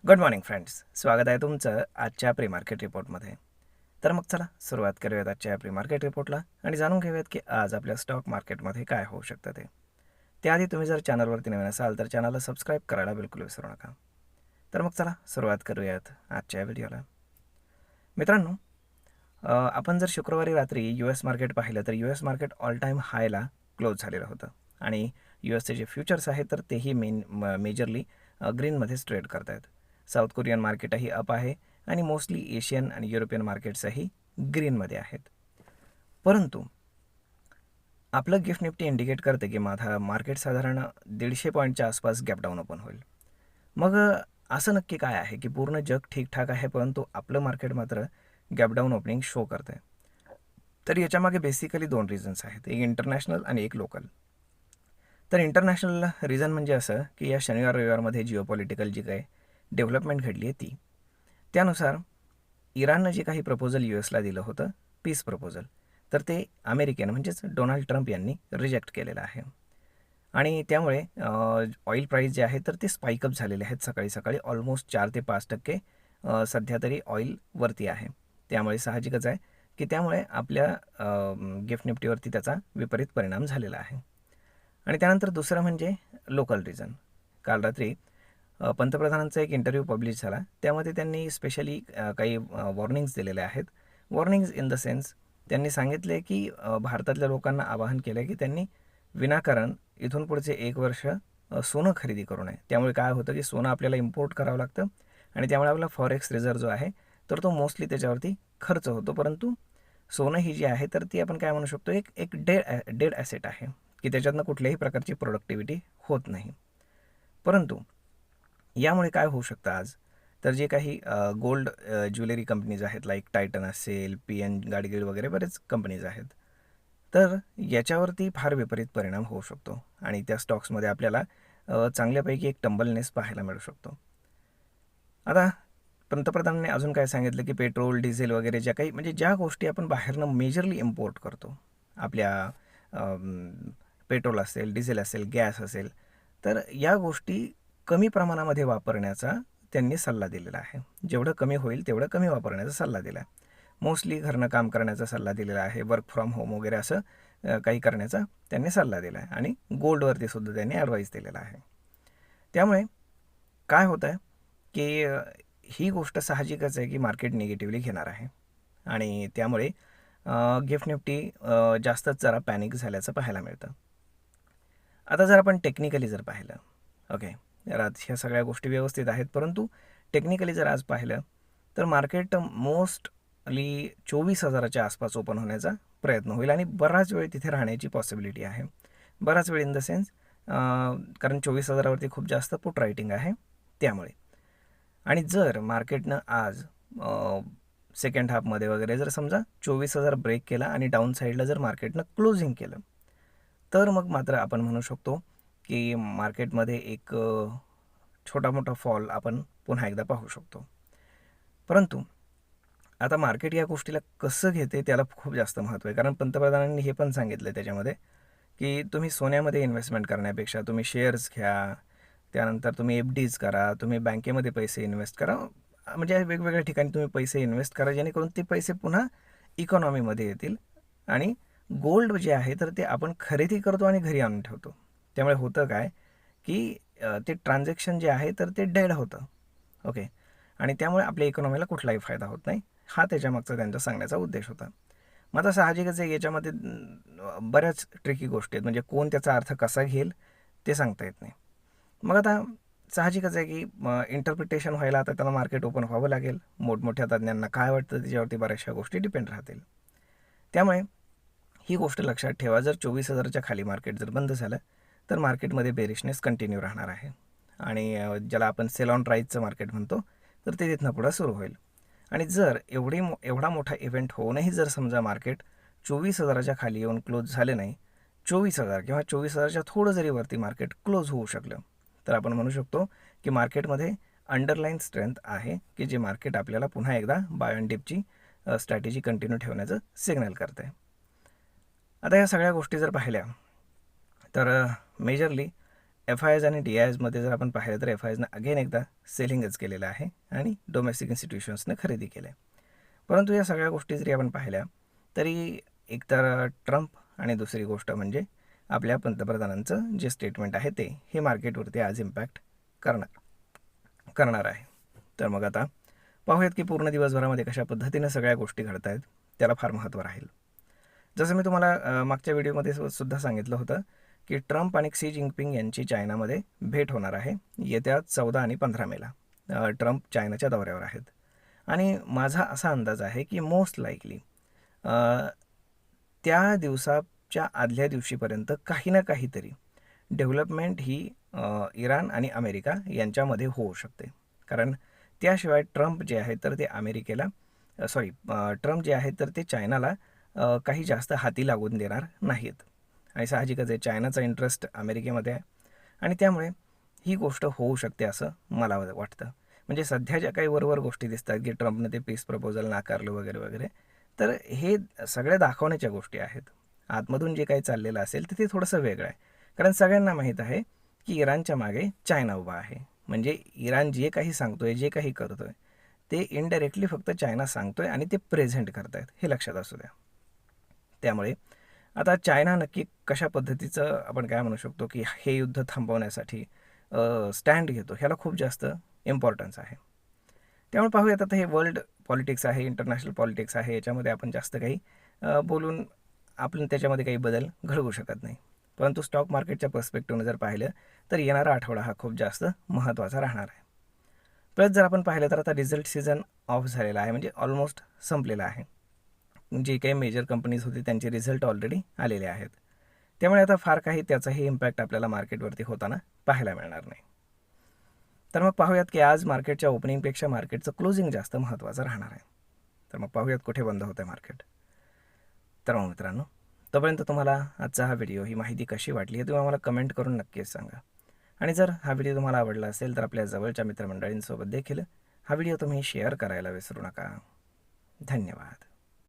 Good morning friends, स्वागत आहे तुमचं आजच्या प्री मार्केट रिपोर्टमध्ये. तर मग चला सुरुवात करूयात आजच्या प्री मार्केट रिपोर्टला आणि जाणून घेऊयात की आज आपल्या स्टॉक मार्केटमध्ये काय होऊ शकतं ते. त्याआधी तुम्ही जर चॅनलवरती नवीन असाल तर चॅनलला सबस्क्राईब करायला बिलकुल विसरू नका. तर मग चला सुरुवात करूयात आजच्या व्हिडिओला. मित्रांनो, आपण जर शुक्रवारी रात्री US मार्केट पाहिलं तर US मार्केट ऑल टाईम हायला क्लोज झालेलं होतं आणि USचे जे फ्युचर्स आहेत तर तेही मेजरली ग्रीनमध्येच ट्रेड करत आहेत. साऊथ कोरियन मार्केटही अप आहे आणि मोस्टली एशियन आणि युरोपियन मार्केट्सही ग्रीनमध्ये आहेत. परंतु आपलं गिफ्ट निफ्टी इंडिकेट करते की माझा मार्केट साधारण 150 पॉईंटच्या आसपास गॅप डाऊन ओपन होईल. मग असं नक्की काय आहे की पूर्ण जग ठीकठाक आहे परंतु आपलं मार्केट मात्र गॅप डाऊन ओपनिंग शो करतं आहे. तर याच्यामागे बेसिकली दोन रिझन्स आहेत, एक इंटरनॅशनल आणि एक लोकल. तर इंटरनॅशनल रिझन म्हणजे असं की या शनिवार रविवारमध्ये जिओपॉलिटिकल जी काही डेव्हलपमेंट घडली आहे ती, त्यानुसार इराणनं जे काही प्रपोजल USला दिलं होतं, पीस प्रपोजल, तर ते अमेरिकेनं म्हणजेच डोनाल्ड ट्रम्प यांनी रिजेक्ट केलेलं आहे. आणि त्यामुळे ऑइल प्राईस जे आहे तर ते स्पाइकअप झालेले आहेत सकाळी सकाळी ऑलमोस्ट 4 ते 5% सध्या तरी ऑइल वरती आहे. त्यामुळे साहजिकच आहे की त्यामुळे आपल्या गिफ्ट निफ्टीवरती त्याचा विपरीत परिणाम झालेला आहे. आणि त्यानंतर दुसरं म्हणजे लोकल रिझन. काल रात्री पंतप्रधानांचा एक इंटरव्ह्यू पब्लिश झाला, त्यामध्ये त्यांनी स्पेशली काही वॉर्निंग्स दिलेल्या आहेत. वॉर्निंग्ज इन द सेन्स त्यांनी सांगितले की भारतातल्या लोकांना आवाहन केलं की त्यांनी विनाकारण इथून पुढचे 1 वर्ष सोनं खरेदी करू नये. त्यामुळे काय होतं की सोनं आपल्याला इम्पोर्ट करावं लागतं आणि त्यामुळे आपला फॉरेक्स रिझर्व जो आहे तर तो मोस्टली त्याच्यावरती खर्च होतो. परंतु सोनं ही जी आहे तर ती आपण काय म्हणू शकतो, एक एक डेड ॲसेट आहे की त्याच्यातनं कुठल्याही प्रकारची प्रोडक्टिव्हिटी होत नाही. परंतु यामुळे काय होऊ शकतं आज, तर जे काही गोल्ड ज्वेलरी कंपनीज आहेत लाईक टायटन असेल, PN गाडगीळ वगैरे बरेच कंपनीज आहेत, तर याच्यावरती फार विपरीत परिणाम होऊ शकतो आणि त्या स्टॉक्समध्ये आपल्याला चांगल्यापैकी एक टंबलनेस पाहायला मिळू शकतो. आता पंतप्रधानांनी अजून काय सांगितलं की पेट्रोल, डिझेल वगैरे ज्या काही म्हणजे ज्या गोष्टी आपण बाहेरनं मेजरली इम्पोर्ट करतो, आपल्या पेट्रोल असेल, डिझेल असेल, गॅस असेल, तर या गोष्टी कमी प्रमाणामध्ये वापरण्याचा त्यांनी सल्ला दिलेला आहे. जेवढं कमी होईल तेवढं कमी वापरण्याचा सल्ला दिला आहे. मोस्टली घरनं काम करण्याचा सल्ला दिलेला आहे, वर्क फ्रॉम होम वगैरे असं काही करण्याचा त्यांनी सल्ला दिला आहे आणि गोल्डवरती सुद्धा त्यांनी ॲडवाईस दिलेला आहे. त्यामुळे काय होतं आहे की ही गोष्ट साहजिकच आहे की मार्केट निगेटिव्हली घेणार आहे आणि त्यामुळे गिफ्ट निफ्टी जास्तच जरा पॅनिक झाल्याचं पाहायला मिळतं. आता जर आपण टेक्निकली जर पाहिलं, ओके, तर आज ह्या सगळ्या गोष्टी व्यवस्थित आहेत, परंतु टेक्निकली जर आज पाहिलं तर मार्केट मोस्टली 24,000च्या आसपास ओपन होण्याचा प्रयत्न होईल आणि बराच वेळ तिथे राहण्याची पॉसिबिलिटी आहे. बराच वेळ इन द सेन्स कारण 24,000वरती खूप जास्त पुट रायटिंग आहे त्यामुळे. आणि जर मार्केटनं आज सेकंड हाफमध्ये वगैरे जर समजा 24,000 ब्रेक केला आणि डाऊन साईडला जर मार्केटनं क्लोजिंग केलं, तर मग मात्र आपण म्हणू शकतो की मार्केटमध्ये एक छोटा मोठा फॉल आपण पुन्हा एकदा पाहू शकतो. परंतु आता मार्केट या गोष्टीला कसं घेते त्याला खूप जास्त महत्त्व आहे, कारण पंतप्रधानांनी हे पण सांगितलं त्याच्यामध्ये की तुम्ही सोन्यामध्ये इन्व्हेस्टमेंट करण्यापेक्षा तुम्ही शेअर्स घ्या, त्यानंतर तुम्ही FDs करा, तुम्ही बँकेमध्ये पैसे इन्व्हेस्ट करा, म्हणजे वेगवेगळ्या ठिकाणी तुम्ही पैसे इन्व्हेस्ट करा जेणेकरून ते पैसे पुन्हा इकॉनॉमीमध्ये येतील. आणि गोल्ड जे आहे तर ते आपण खरेदी करतो आणि घरी आणून ठेवतो, त्यामुळे होतं काय की ते ट्रान्झॅक्शन जे आहे तर ते डेड होतं, ओके, आणि त्यामुळे आपल्या इकॉनॉमीला कुठलाही फायदा होत नाही. हा त्याच्यामागचा त्यांचा सांगण्याचा उद्देश होता. मग आता साहजिकच आहे याच्यामध्ये बऱ्याच ट्रिकी गोष्टी आहेत, म्हणजे कोण त्याचा अर्थ कसा घेईल ते सांगता येत नाही. मग आता साहजिकच आहे की इंटरप्रिटेशन व्हायला आता त्याला मार्केट ओपन व्हावं लागेल. मोठमोठ्या तज्ज्ञांना काय वाटतं त्याच्यावरती बऱ्याचशा गोष्टी डिपेंड राहतील. त्यामुळे ही गोष्ट लक्षात ठेवा, जर 24,000च्या खाली मार्केट जर बंद झालं तर मार्केटमध्ये बेरिशनेस कंटिन्यू राहणार आहे आणि ज्याला आपण सेल ऑन राईजचं मार्केट म्हणतो तर ते तिथनं पुढं सुरू होईल. आणि जर एवढा मोठा इव्हेंट होऊनही जर समजा मार्केट 24,000च्या खाली येऊन क्लोज झाले नाही, 24,000 किंवा 24,000च्या थोडं जरी वरती मार्केट क्लोज होऊ शकलं, तर आपण म्हणू शकतो की मार्केटमध्ये अंडरलाईन स्ट्रेंथ आहे की जे मार्केट आपल्याला पुन्हा एकदा बाय अँड डिपची स्ट्रॅटेजी कंटिन्यू ठेवण्याचं सिग्नल करते. आता या सगळ्या गोष्टी जर पाहिल्या तर मेजरली एफ-आय-एस आणि डी-आय-एसमध्ये जर आपण पाहिलं तर एफ-आय-एसनं अगेन एकदा सेलिंगच केलेलं आहे आणि डोमेस्टिक इन्स्टिट्यूशन्सने खरेदी केलं आहे. परंतु या सगळ्या गोष्टी जरी आपण पाहिल्या तरी एकतर ट्रम्प आणि दुसरी गोष्ट म्हणजे आपल्या पंतप्रधानांचं जे स्टेटमेंट आहे ते हे मार्केटवरती आज इम्पॅक्ट करणार आहे. तर मग आता पाहूयात की पूर्ण दिवसभरामध्ये कशा पद्धतीनं सगळ्या गोष्टी घडत आहेत, त्याला फार महत्त्व राहील. जसं मी तुम्हाला मागच्या व्हिडिओमध्ये सुद्धा सांगितलं होतं की ट्रम्प आणि क्सी जिनपिंग यांची चायनामध्ये भेट होणार आहे येत्या 14 आणि 15 मेला. ट्रम्प चायनाच्या दौऱ्यावर आहेत आणि माझा असा अंदाज आहे की मोस्ट लाईकली त्या दिवसाच्या आदल्या दिवशीपर्यंत काही ना काहीतरी डेव्हलपमेंट ही इराण आणि अमेरिका यांच्यामध्ये होऊ शकते. कारण त्याशिवाय ट्रम्प जे आहेत तर ते ट्रम्प जे आहेत तर ते चायनाला काही जास्त हाती लागून देणार नाहीत आणि साहजिकच आहे चायनाचा इंटरेस्ट अमेरिकेमध्ये आहे आणि त्यामुळे ही गोष्ट होऊ शकते असं मला वाटतं. म्हणजे सध्या ज्या काही वरवर गोष्टी दिसतात की ट्रम्पने ते पीस प्रपोजल नाकारलं वगैरे वगैरे, तर हे सगळ्या दाखवण्याच्या गोष्टी आहेत. आतमधून जे काही चाललेलं असेल तर ते थोडंसं वेगळं आहे. कारण सगळ्यांना माहीत आहे की इराणच्या मागे चायना उभा आहे. म्हणजे इराण जे काही सांगतोय, जे काही करतोय ते इनडायरेक्टली फक्त चायना सांगतोय आणि ते प्रेझेंट करतायत, हे लक्षात असू द्या. त्यामुळे आता चायना नक्की कशा पद्धतीचं आपण काय म्हणू शकतो की हे युद्ध थांबवण्यासाठी स्टँड घेतो, ह्याला खूप जास्त इम्पॉर्टन्स आहे. त्यामुळे पाहूयात आता हे वर्ल्ड पॉलिटिक्स आहे, इंटरनॅशनल पॉलिटिक्स आहे, याच्यामध्ये आपण जास्त काही बोलून आपण त्याच्यामध्ये काही बदल घडवू शकत नाही. परंतु स्टॉक मार्केटच्या पर्स्पेक्टिव्हने जर पाहिलं तर येणारा आठवडा हा खूप जास्त महत्त्वाचा राहणार आहे. प्लस जर आपण पाहिलं तर आता रिझल्ट सीझन ऑफ झालेला आहे, म्हणजे ऑलमोस्ट संपलेला आहे. जे काही मेजर कंपनीज होती त्यांचे रिझल्ट ऑलरेडी आलेले आहेत. त्यामुळे आता फार काही त्याचाही इम्पॅक्ट आपल्याला मार्केटवरती होताना पाहायला मिळणार नाही. तर मग पाहूयात की आज मार्केटच्या ओपनिंगपेक्षा मार्केटचं क्लोजिंग जास्त महत्त्वाचं राहणार आहे. तर मग पाहूयात कुठे बंद होतं आहे मार्केट. तर मग मित्रांनो, तोपर्यंत तुम्हाला आजचा हा व्हिडिओ, ही माहिती कशी वाटली हे तुम्ही आम्हाला कमेंट करून नक्कीच सांगा. आणि जर हा व्हिडिओ तुम्हाला आवडला असेल तर आपल्या जवळच्या मित्रमंडळींसोबत देखील हा व्हिडिओ तुम्ही शेअर करायला विसरू नका. धन्यवाद.